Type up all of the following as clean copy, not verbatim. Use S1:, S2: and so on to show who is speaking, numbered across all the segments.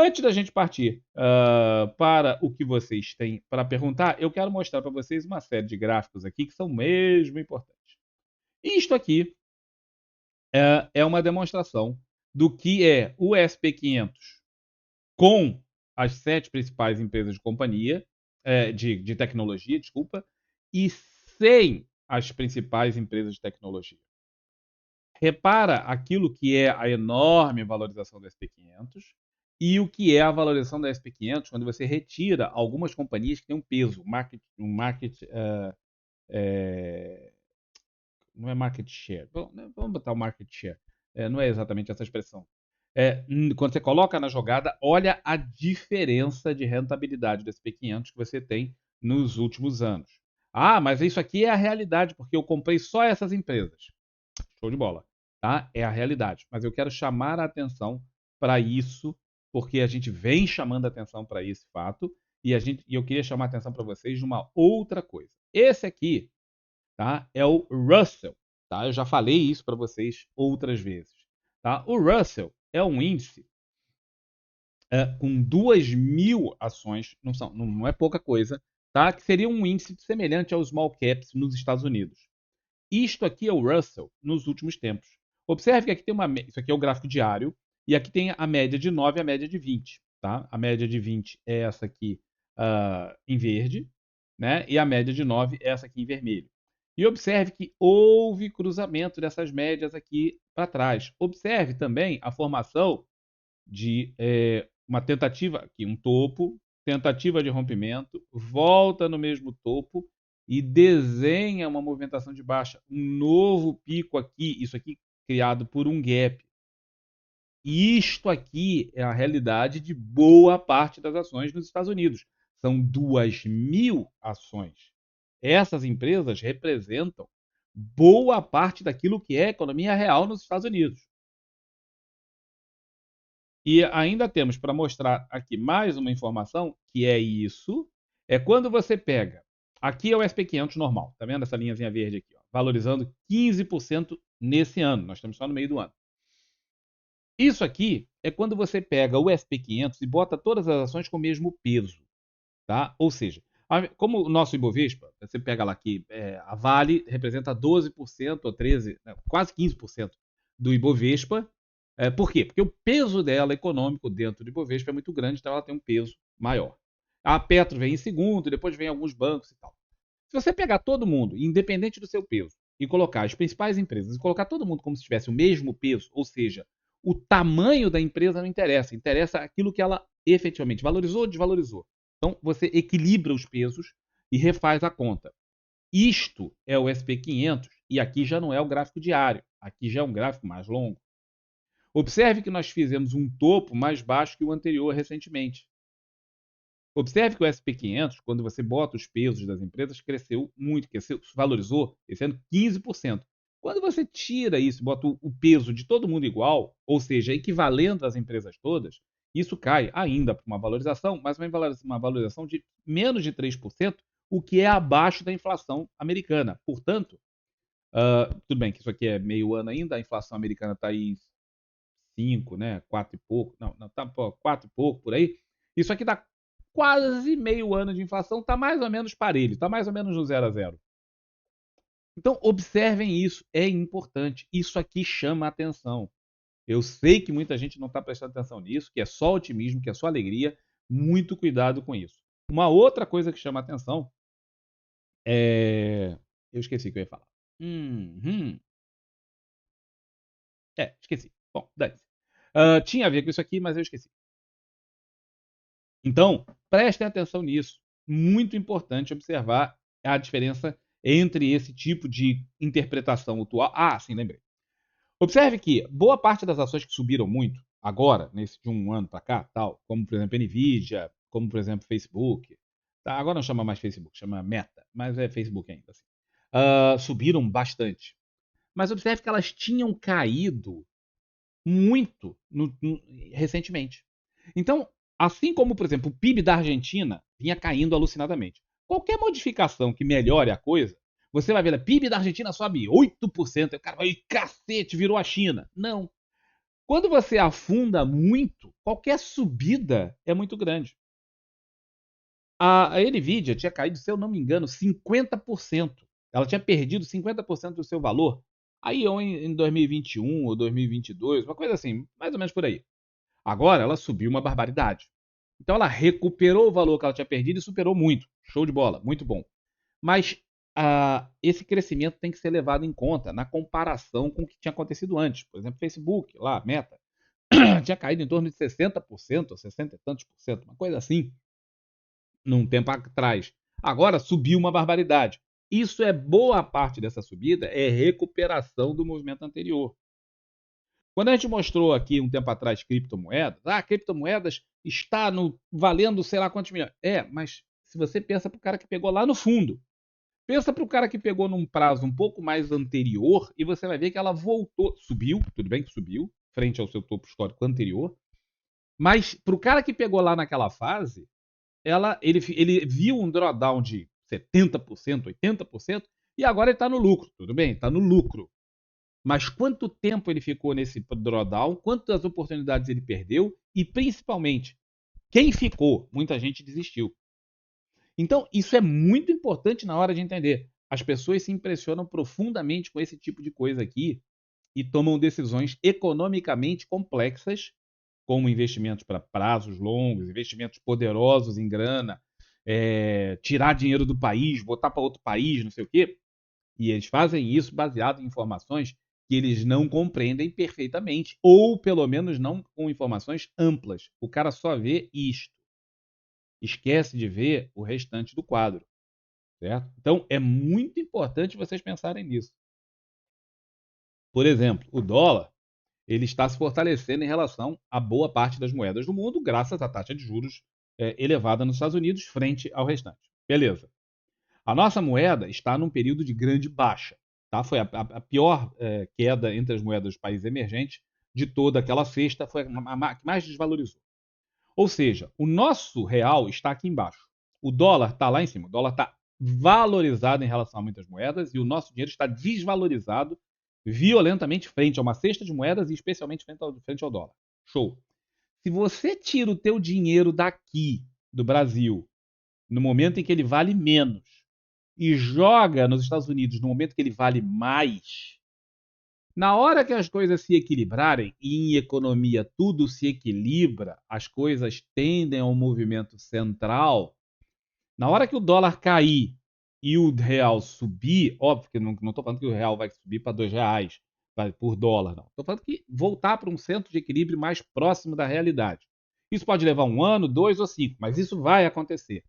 S1: Antes da gente partir para o que vocês têm para perguntar, eu quero mostrar para vocês uma série de gráficos aqui que são mesmo importantes. Isto aqui é uma demonstração do que é o SP500 com as 7 principais empresas de companhia, de tecnologia, desculpa, e sem as principais empresas de tecnologia. Repara aquilo que é a enorme valorização do SP500 e o que é a valorização da SP500 quando você retira algumas companhias que têm um peso, é, não é market share, bom, né, vamos botar o market share, não é exatamente essa expressão. Quando você coloca na jogada, olha a diferença de rentabilidade do SP500 que você tem nos últimos anos. Ah, mas isso aqui é a realidade, porque eu comprei só essas empresas. Show de bola, tá? É a realidade. Mas eu quero chamar a atenção para isso, porque a gente vem chamando a atenção para esse fato, e eu queria chamar a atenção para vocês de uma outra coisa. Esse aqui, tá? É o Russell, tá? Eu já falei isso para vocês outras vezes, tá? O Russell é um índice com 2.000 ações, não é pouca coisa, tá? Que seria um índice semelhante ao Small Caps nos Estados Unidos. Isto aqui é o Russell nos últimos tempos. Observe que aqui tem isso aqui é o gráfico diário, e aqui tem a média de 9 e a média de 20. Tá? A média de 20 é essa aqui em verde, né? E a média de 9 é essa aqui em vermelho. E observe que houve cruzamento dessas médias aqui para trás. Observe também a formação de uma tentativa, aqui um topo, tentativa de rompimento, volta no mesmo topo e desenha uma movimentação de baixa, um novo pico aqui, isso aqui criado por um gap. Isto aqui é a realidade de boa parte das ações nos Estados Unidos. São 2.000 ações. Essas empresas representam boa parte daquilo que é a economia real nos Estados Unidos. E ainda temos para mostrar aqui mais uma informação, que é isso. É quando você pega. Aqui é o SP500 normal. Tá vendo essa linhazinha verde aqui? Ó, valorizando 15% nesse ano. Nós estamos só no meio do ano. Isso aqui é quando você pega o SP500 e bota todas as ações com o mesmo peso. Tá? Ou seja, como o nosso Ibovespa, você pega lá que a Vale representa 12% ou 13%, quase 15% do Ibovespa. Por quê? Porque o peso dela econômico dentro do Ibovespa é muito grande, então ela tem um peso maior. A Petro vem em segundo, depois vem alguns bancos e tal. Se você pegar todo mundo, independente do seu peso, e colocar as principais empresas, e colocar todo mundo como se tivesse o mesmo peso, ou seja, o tamanho da empresa não interessa, interessa aquilo que ela efetivamente valorizou ou desvalorizou. Então você equilibra os pesos e refaz a conta. Isto é o SP500 e aqui já não é o gráfico diário, aqui já é um gráfico mais longo. Observe que nós fizemos um topo mais baixo que o anterior recentemente. Observe que o SP500, quando você bota os pesos das empresas, cresceu muito, valorizou esse ano 15%. Quando você tira isso, bota o peso de todo mundo igual, ou seja, equivalendo às empresas todas, isso cai ainda para uma valorização, mas uma valorização de menos de 3%, o que é abaixo da inflação americana. Portanto, tudo bem que isso aqui é meio ano ainda, a inflação americana está aí 5, né? 4 e pouco. Não, tá 4 e pouco por aí. Isso aqui dá quase meio ano de inflação, tá mais ou menos parelho, tá mais ou menos no 0 a 0. Então, observem isso, é importante. Isso aqui chama a atenção. Eu sei que muita gente não está prestando atenção nisso, que é só otimismo, que é só alegria. Muito cuidado com isso. Uma outra coisa que chama a atenção é. Eu esqueci o que eu ia falar. Esqueci. Bom, dane-se. Tinha a ver com isso aqui, mas eu esqueci. Então, prestem atenção nisso. Muito importante observar a diferença entre esse tipo de interpretação atual. Ah, sim, lembrei. Observe que boa parte das ações que subiram muito agora, nesse de um ano para cá, tal, como por exemplo Nvidia, como por exemplo Facebook, tá? Agora não chama mais Facebook, chama Meta, mas é Facebook ainda assim. Subiram bastante. Mas observe que elas tinham caído muito recentemente. Então, assim como, por exemplo, o PIB da Argentina vinha caindo alucinadamente. Qualquer modificação que melhore a coisa, você vai ver, o PIB da Argentina sobe 8%. O cara vai, cacete, virou a China. Não. Quando você afunda muito, qualquer subida é muito grande. A Nvidia tinha caído, se eu não me engano, 50%. Ela tinha perdido 50% do seu valor. Aí em 2021 ou 2022, uma coisa assim, mais ou menos por aí. Agora ela subiu uma barbaridade. Então ela recuperou o valor que ela tinha perdido e superou muito. Show de bola, muito bom. Mas esse crescimento tem que ser levado em conta na comparação com o que tinha acontecido antes. Por exemplo, Facebook, lá, Meta, tinha caído em torno de 60%, ou 60 e tantos por cento, uma coisa assim, num tempo atrás. Agora subiu uma barbaridade. Isso é boa parte dessa subida, é recuperação do movimento anterior. Quando a gente mostrou aqui um tempo atrás criptomoedas, criptomoedas está valendo sei lá quantos milhões. Mas se você pensa para o cara que pegou lá no fundo, pensa para o cara que pegou num prazo um pouco mais anterior e você vai ver que ela voltou, subiu, tudo bem que subiu, frente ao seu topo histórico anterior, mas para o cara que pegou lá naquela fase, ele viu um drawdown de 70%, 80% e agora ele está no lucro, tudo bem, está no lucro. Mas quanto tempo ele ficou nesse drawdown, quantas oportunidades ele perdeu e, principalmente, quem ficou? Muita gente desistiu. Então, isso é muito importante na hora de entender. As pessoas se impressionam profundamente com esse tipo de coisa aqui e tomam decisões economicamente complexas, como investimentos para prazos longos, investimentos poderosos em grana, tirar dinheiro do país, botar para outro país, não sei o quê. E eles fazem isso baseado em informações que eles não compreendem perfeitamente, ou pelo menos não com informações amplas. O cara só vê isto, esquece de ver o restante do quadro, certo? Então é muito importante vocês pensarem nisso. Por exemplo, o dólar ele está se fortalecendo em relação a boa parte das moedas do mundo, graças à taxa de juros elevada nos Estados Unidos frente ao restante. Beleza. A nossa moeda está num período de grande baixa. Tá? Foi a pior queda entre as moedas dos países emergentes de toda aquela cesta, foi a que mais desvalorizou. Ou seja, o nosso real está aqui embaixo. O dólar está lá em cima. O dólar está valorizado em relação a muitas moedas e o nosso dinheiro está desvalorizado violentamente frente a uma cesta de moedas e especialmente frente ao dólar. Show. Se você tira o teu dinheiro daqui, do Brasil, no momento em que ele vale menos, e joga nos Estados Unidos no momento que ele vale mais, na hora que as coisas se equilibrarem, e em economia tudo se equilibra, as coisas tendem ao movimento central, na hora que o dólar cair e o real subir, óbvio que não estou falando que o real vai subir para R$ 2 por dólar, não. Estou falando que voltar para um centro de equilíbrio mais próximo da realidade. Isso pode levar 1 ano, 2 ou 5, mas isso vai acontecer.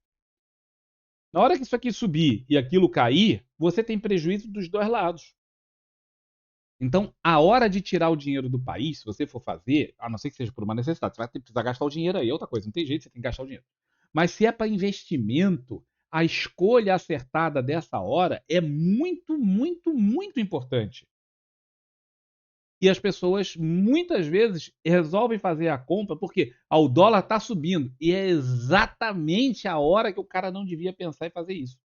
S1: Na hora que isso aqui subir e aquilo cair, você tem prejuízo dos dois lados. Então, a hora de tirar o dinheiro do país, se você for fazer, a não ser que seja por uma necessidade, você vai precisar gastar o dinheiro aí, é outra coisa, não tem jeito, você tem que gastar o dinheiro. Mas se é para investimento, a escolha acertada dessa hora é muito, muito, muito importante. E as pessoas muitas vezes resolvem fazer a compra porque o dólar está subindo. E é exatamente a hora que o cara não devia pensar em fazer isso.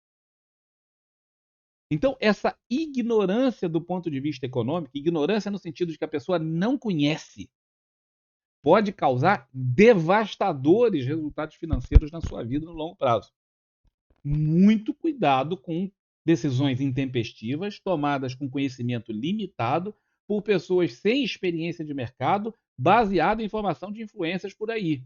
S1: Então, essa ignorância do ponto de vista econômico, ignorância no sentido de que a pessoa não conhece, pode causar devastadores resultados financeiros na sua vida no longo prazo. Muito cuidado com decisões intempestivas, tomadas com conhecimento limitado, por pessoas sem experiência de mercado, baseado em informação de influências por aí.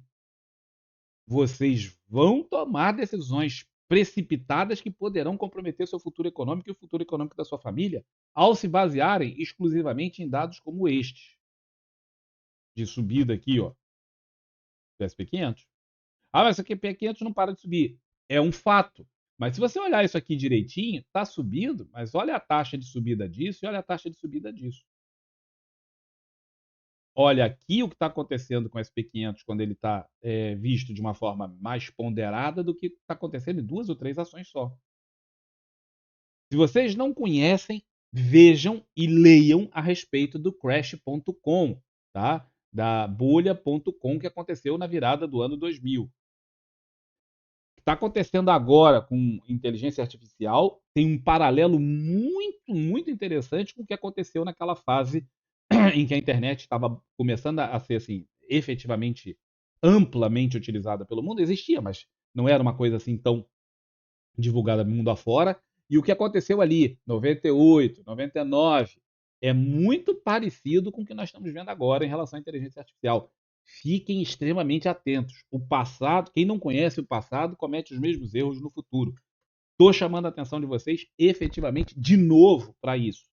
S1: Vocês vão tomar decisões precipitadas que poderão comprometer seu futuro econômico e o futuro econômico da sua família, ao se basearem exclusivamente em dados como estes. De subida aqui, ó, do SP500. Mas esse SP500 não para de subir. É um fato. Mas se você olhar isso aqui direitinho, está subindo, mas olha a taxa de subida disso e olha a taxa de subida disso. Olha aqui o que está acontecendo com o SP500 quando ele está visto de uma forma mais ponderada do que está acontecendo em 2 ou 3 ações só. Se vocês não conhecem, vejam e leiam a respeito do Crash.com, tá? Da bolha.com que aconteceu na virada do ano 2000. O que está acontecendo agora com inteligência artificial tem um paralelo muito, muito interessante com o que aconteceu naquela fase em que a internet estava começando a ser assim, efetivamente amplamente utilizada pelo mundo, existia, mas não era uma coisa assim tão divulgada mundo afora. E o que aconteceu ali, 98, 99, é muito parecido com o que nós estamos vendo agora em relação à inteligência artificial. Fiquem extremamente atentos. O passado, quem não conhece o passado, comete os mesmos erros no futuro. Estou chamando a atenção de vocês efetivamente de novo para isso.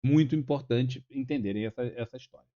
S1: Muito importante entenderem essa história.